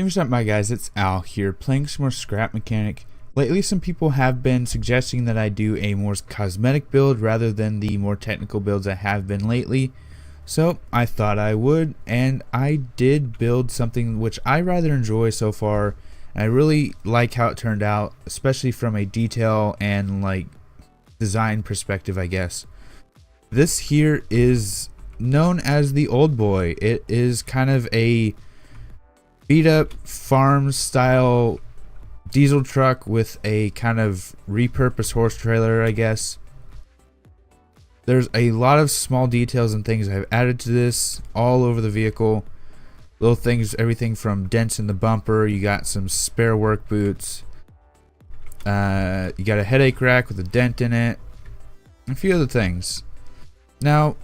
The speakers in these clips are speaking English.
Hey, what's up, my guys? It's Al here, playing some more Scrap Mechanic. Lately, some people have been suggesting that I do a more cosmetic build rather than the more technical builds I have been lately. So, I thought I would, and I did build something which I rather enjoy so far. And I really like how it turned out, especially from a detail and design perspective, I guess. This here is known as the Old Boy. It is kind of a beat up farm style diesel truck with a kind of repurposed horse trailer, I guess. There's a lot of small details and things I've added to this all over the vehicle. Little things, everything from dents in the bumper. You got some spare work boots. You got a headache rack with a dent in it. A few other things. Now,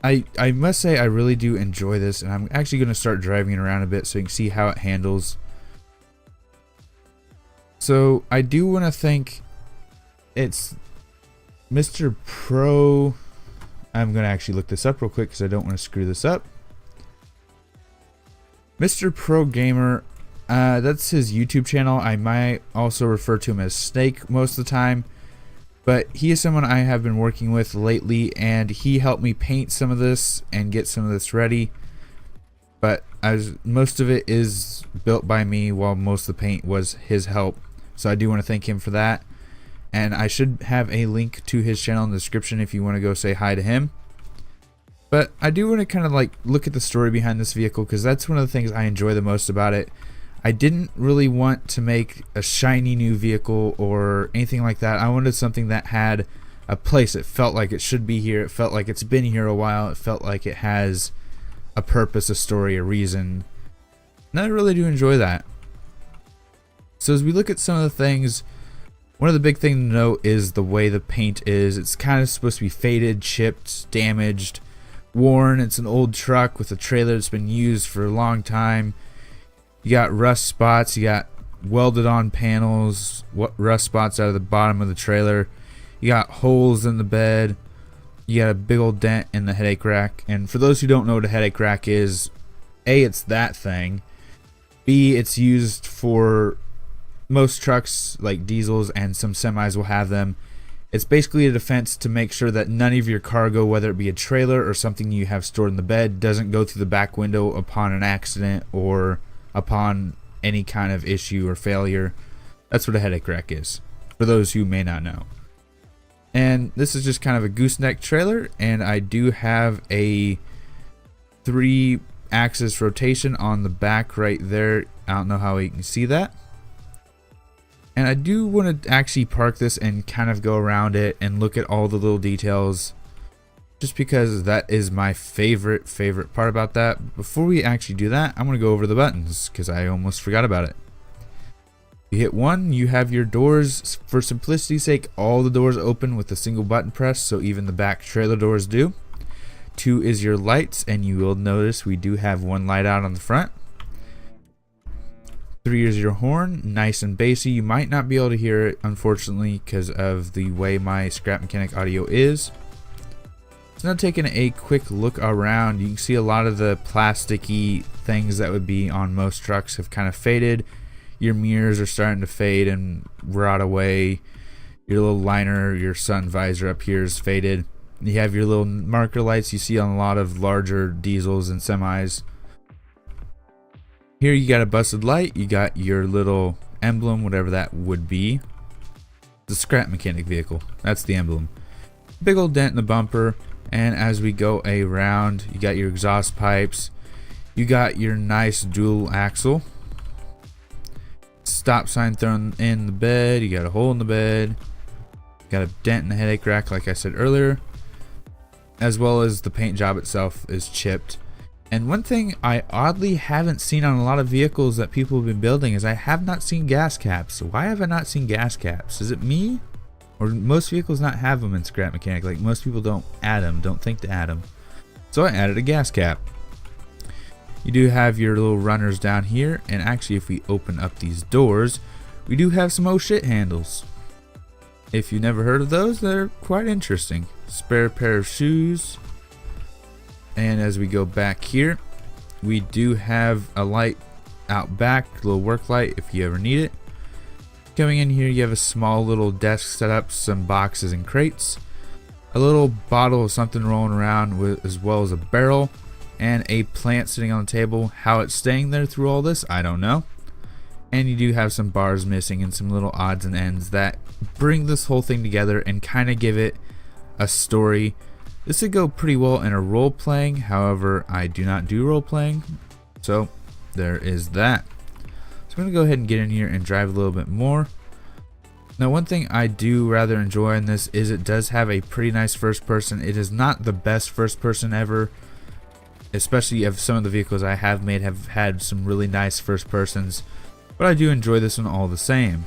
I must say I really do enjoy this, and I'm actually going to start driving it around a bit so you can see how it handles. So I do want to thank, it's Mr. Pro, I'm going to actually look this up real quick because I don't want to screw this up. MrProGammer, that's his YouTube channel. I might also refer to him as Snake most of the time. But he is someone I have been working with lately, and he helped me paint some of this and get some of this ready. But most of it is built by me, while most of the paint was his help. So I do want to thank him for that. And I should have a link to his channel in the description if you want to go say hi to him. But I do want to kind of look at the story behind this vehicle, because that's one of the things I enjoy the most about it. I didn't really want to make a shiny new vehicle or anything like that. I wanted something that had a place. It felt like it should be here. It felt like it's been here a while. It felt like it has a purpose, a story, a reason. And I really do enjoy that. So as we look at some of the things, one of the big things to note is the way the paint is. It's kind of supposed to be faded, chipped, damaged, worn. It's an old truck with a trailer that's been used for a long time. You got rust spots, you got welded on panels, rust spots out of the bottom of the trailer. You got holes in the bed. You got a big old dent in the headache rack. And for those who don't know what a headache rack is, A, it's that thing. B, it's used for most trucks like diesels, and some semis will have them. It's basically a defense to make sure that none of your cargo, whether it be a trailer or something you have stored in the bed, doesn't go through the back window upon an accident or upon any kind of issue or failure. That's what a headache rack is, for those who may not know. And this is just kind of a gooseneck trailer, and I do have a 3-axis rotation on the back right there. I don't know how you can see that. And I do want to actually park this and kind of go around it and look at all the little details, just because that is my favorite part about that. Before we actually do that, I'm going to go over the buttons, because I almost forgot about it. You hit 1, you have your doors. For simplicity's sake, all the doors open with a single button press, so even the back trailer doors do. 2 is your lights, and you will notice we do have 1 light out on the front. 3 is your horn, nice and bassy. You might not be able to hear it, unfortunately, because of the way my Scrap Mechanic audio is. So now taking a quick look around, you can see a lot of the plasticky things that would be on most trucks have kind of faded. Your mirrors are starting to fade and rot away. Your little liner, your sun visor up here is faded. You have your little marker lights you see on a lot of larger diesels and semis. Here you got a busted light. You got your little emblem, whatever that would be. The Scrap Mechanic vehicle. That's the emblem. Big old dent in the bumper. And as we go around, you got your exhaust pipes. You got your nice dual axle. Stop sign thrown in the bed. You got a hole in the bed. You got a dent in the headache rack, like I said earlier. As well as the paint job itself is chipped. And one thing I oddly haven't seen on a lot of vehicles that people have been building is I have not seen gas caps. Why have I not seen gas caps? Is it me? Or most vehicles not have them in Scrap Mechanic? Like, most people don't add them, don't think to add them. So I added a gas cap. You do have your little runners down here, and actually if we open up these doors, we do have some oh shit handles. If you've never heard of those, they're quite interesting. Spare pair of shoes. And as we go back here, we do have a light out back, a little work light if you ever need it. Coming in here, you have a small little desk set up, some boxes and crates, a little bottle of something rolling around with, as well as a barrel, and a plant sitting on the table. How it's staying there through all this, I don't know. And you do have some bars missing and some little odds and ends that bring this whole thing together and kind of give it a story. This would go pretty well in a role playing, however I do not do role playing, so there is that. So I'm going to go ahead and get in here and drive a little bit more. Now one thing I do rather enjoy in this is it does have a pretty nice first person. It is not the best first person ever, especially if some of the vehicles I have made have had some really nice first persons, but I do enjoy this one all the same.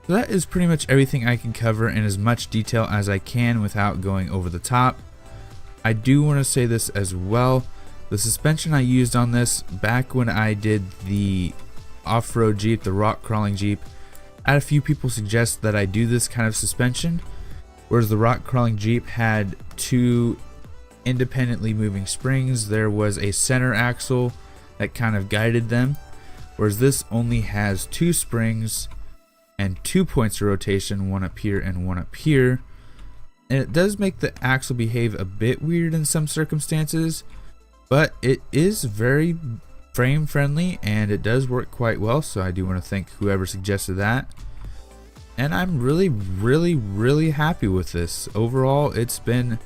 So that is pretty much everything I can cover in as much detail as I can without going over the top. I do want to say this as well. The suspension I used on this back when I did the off-road Jeep, the rock crawling Jeep, I had a few people suggest that I do this kind of suspension, whereas the rock crawling Jeep had 2 independently moving springs. There was a center axle that kind of guided them, whereas this only has 2 springs and 2 points of rotation, one up here and one up here. And it does make the axle behave a bit weird in some circumstances, but it is very frame friendly and it does work quite well, so I do want to thank whoever suggested that. And I'm really happy with this. Overall, it's been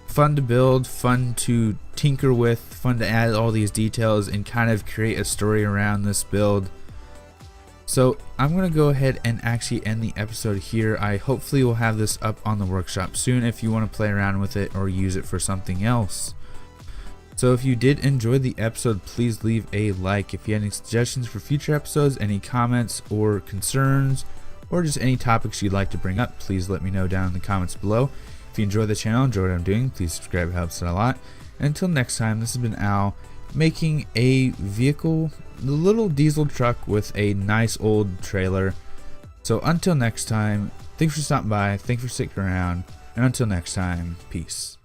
fun to build, fun to tinker with, fun to add all these details and kind of create a story around this build. So I'm going to go ahead and actually end the episode here. I hopefully will have this up on the workshop soon if you want to play around with it or use it for something else. So if you did enjoy the episode, please leave a like. If you have any suggestions for future episodes, any comments or concerns, or just any topics you'd like to bring up, please let me know down in the comments below. If you enjoy the channel, enjoy what I'm doing, please subscribe, it helps out a lot. And until next time, this has been Al, making a vehicle, the little diesel truck with a nice old trailer. So until next time, thanks for stopping by, thanks for sticking around, and until next time, peace.